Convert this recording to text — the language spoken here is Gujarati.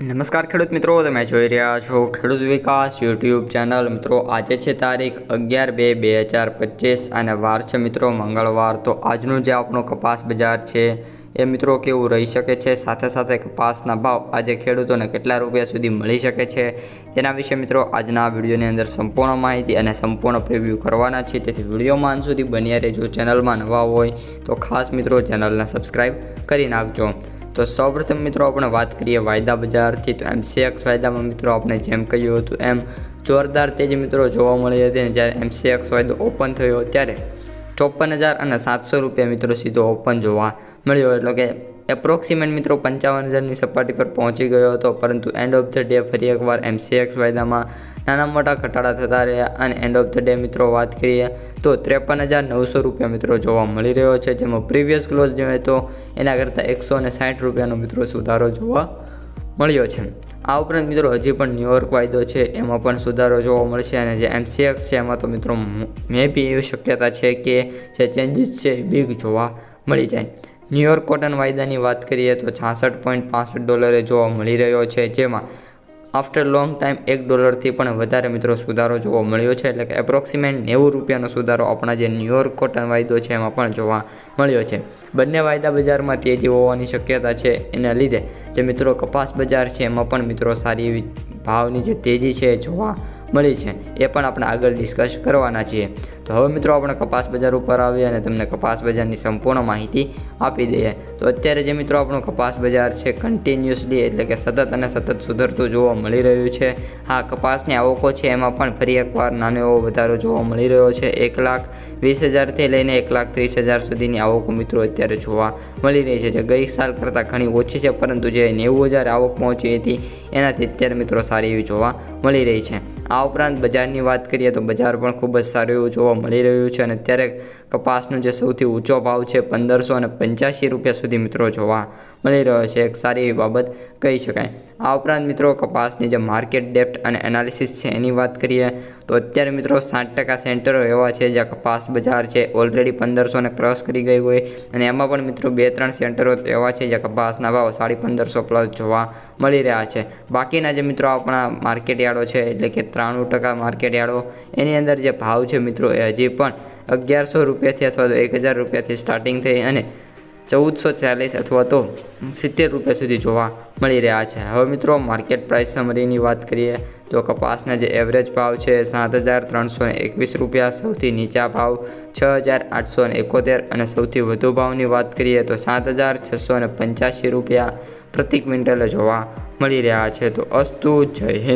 નમસ્કાર ખેડૂત મિત્રો, તમે જોઈ રહ્યા છો ખેડૂત વિકાસ યુટ્યુબ ચેનલ। મિત્રો આજે છે તારીખ 11/2/2025 અને વાર છે મિત્રો મંગળવાર। તો આજનું જે આપણું કપાસ બજાર છે એ મિત્રો કેવું રહી શકે છે, સાથે સાથે કપાસના ભાવ આજે ખેડૂતોને કેટલા રૂપિયા સુધી મળી શકે છે તેના વિશે મિત્રો આજના વિડીયોની અંદર સંપૂર્ણ માહિતી અને સંપૂર્ણ પ્રિવ્યૂ કરવાના છે। તેથી વિડીયોમાં અંત સુધી બન્યા રહેજો। ચેનલમાં નવા હોય તો ખાસ મિત્રો ચેનલને સબસ્ક્રાઈબ કરી નાખજો। તો સૌપ્રથમ મિત્રો આપણે વાત કરીએ વાયદા બજારથી। તો MCX વાયદામાં મિત્રો આપણે જેમ કહ્યું હતું એમ જોરદાર તેજી મિત્રો જોવા મળી હતી। અને જ્યારે MCX વાયદો ઓપન થયો ત્યારે 54,700 રૂપિયા મિત્રો સીધો ઓપન જોવા મળ્યો, એટલે કે એપ્રોક્સિમેટ મિત્રો 55,000ની સપાટી પર પહોંચી ગયો હતો। પરંતુ એન્ડ ઓફ ધ ડે ફરી એકવાર MCX વાયદામાં નાના મોટા ઘટાડા થતા રહ્યા અને એન્ડ ઓફ ધ ડે મિત્રો વાત કરીએ તો 53,900 રૂપિયા મિત્રો જોવા મળી રહ્યો છે, જેમાં પ્રીવિયસ ક્લોઝ જોઈએ તો એના કરતાં 160 રૂપિયાનો મિત્રો સુધારો જોવા મળ્યો છે। આ ઉપરાંત મિત્રો હજી પણ ન્યુયોર્ક વાયદો છે એમાં પણ સુધારો જોવા મળશે અને જે MCX છે એમાં તો મિત્રો મે બી એવી શક્યતા છે કે જે ચેન્જીસ છે બિગ જોવા મળી જાય। ન્યુયોર્ક કોટન વાયદાની વાત કરીએ તો $66.65 જોવા મળી રહ્યો છે, જેમાં આફ્ટર લોંગ ટાઈમ $1થી પણ વધારે મિત્રો સુધારો જોવા મળ્યો છે, એટલે કે એપ્રોક્સિમેટ 90 રૂપિયાનો સુધારો આપણા જે ન્યુયોર્ક કોટન વાયદો છે એમાં પણ જોવા મળ્યો છે। બંને વાયદા બજારમાં તેજી હોવાની શક્યતા છે, એના લીધે જે મિત્રો કપાસ બજાર છે એમાં પણ મિત્રો સારી એવી ભાવની જે તેજી છે જોવા મળી છે, એ પણ આપણે આગળ ડિસ્કસ કરવાના છીએ। તો હવે મિત્રો આપણે કપાસ બજાર ઉપર આવીએ અને તમને કપાસ બજારની સંપૂર્ણ માહિતી આપી દઈએ। તો અત્યારે જે મિત્રો આપણું કપાસ બજાર છે કન્ટિન્યુઅસલી એટલે કે સતત અને સતત સુધરતું જોવા મળી રહ્યું છે। હા, કપાસની આવકો છે એમાં પણ ફરી એકવાર નાનો એવો વધારો જોવા મળી રહ્યો છે। 1,20,000થી લઈને 1,30,000 સુધીની આવકો મિત્રો અત્યારે જોવા મળી રહી છે, જે ગઈ સાલ કરતાં ઘણી ઓછી છે, પરંતુ જે 90,000 આવક પહોંચી હતી એનાથી અત્યારે મિત્રો સારી એવી જોવા મળી રહી છે। આ ઉપરાંત બજારની વાત કરીએ તો બજાર પણ ખૂબ જ સારું એવું જોવા મળી રહ્યું છે અને અત્યારે કપાસનો જે સૌથી ઊંચો ભાવ છે 1,585 રૂપિયા સુધી મિત્રો જોવા મળી રહ્યો છે, એક સારી એવી બાબત કહી શકાય। આ ઉપરાંત મિત્રો કપાસની જે માર્કેટ ડેપ્થ અને એનાલિસિસ છે એની વાત કરીએ તો અત્યારે મિત્રો 60% સેન્ટરો એવા છે જ્યાં કપાસ બજાર છે ઓલરેડી 1,500ને ક્રોસ કરી ગઈ હોય, અને એમાં પણ મિત્રો 2-3 સેન્ટરો એવા છે જ્યાં કપાસના ભાવ 1,550 પ્લસ જોવા મળી રહ્યા છે। બાકીના જે મિત્રો આપણા માર્કેટ યાર્ડો છે એટલે કે 93% માર્કેટ યાર્ડો એની અંદર જે ભાવ છે મિત્રો એ હજી પણ 1,100 રૂપિયાથી અથવા તો 1,000 રૂપિયાથી સ્ટાર્ટિંગ થઈ અને 1,440 અથવા તો 70 રૂપિયા સુધી જોવા મળી રહ્યા છે। હવે મિત્રો માર્કેટ પ્રાઇસ સમરીની વાત કરીએ તો કપાસના જે એવરેજ ભાવ છે 7,321 રૂપિયા, સૌથી નીચા ભાવ 6,871 અને સૌથી વધુ ભાવની વાત કરીએ તો 7,685 રૂપિયા પ્રતિ ક્વિન્ટલે જોવા મળી રહ્યા છે। તો અસ્તુ, જય હિન્દ।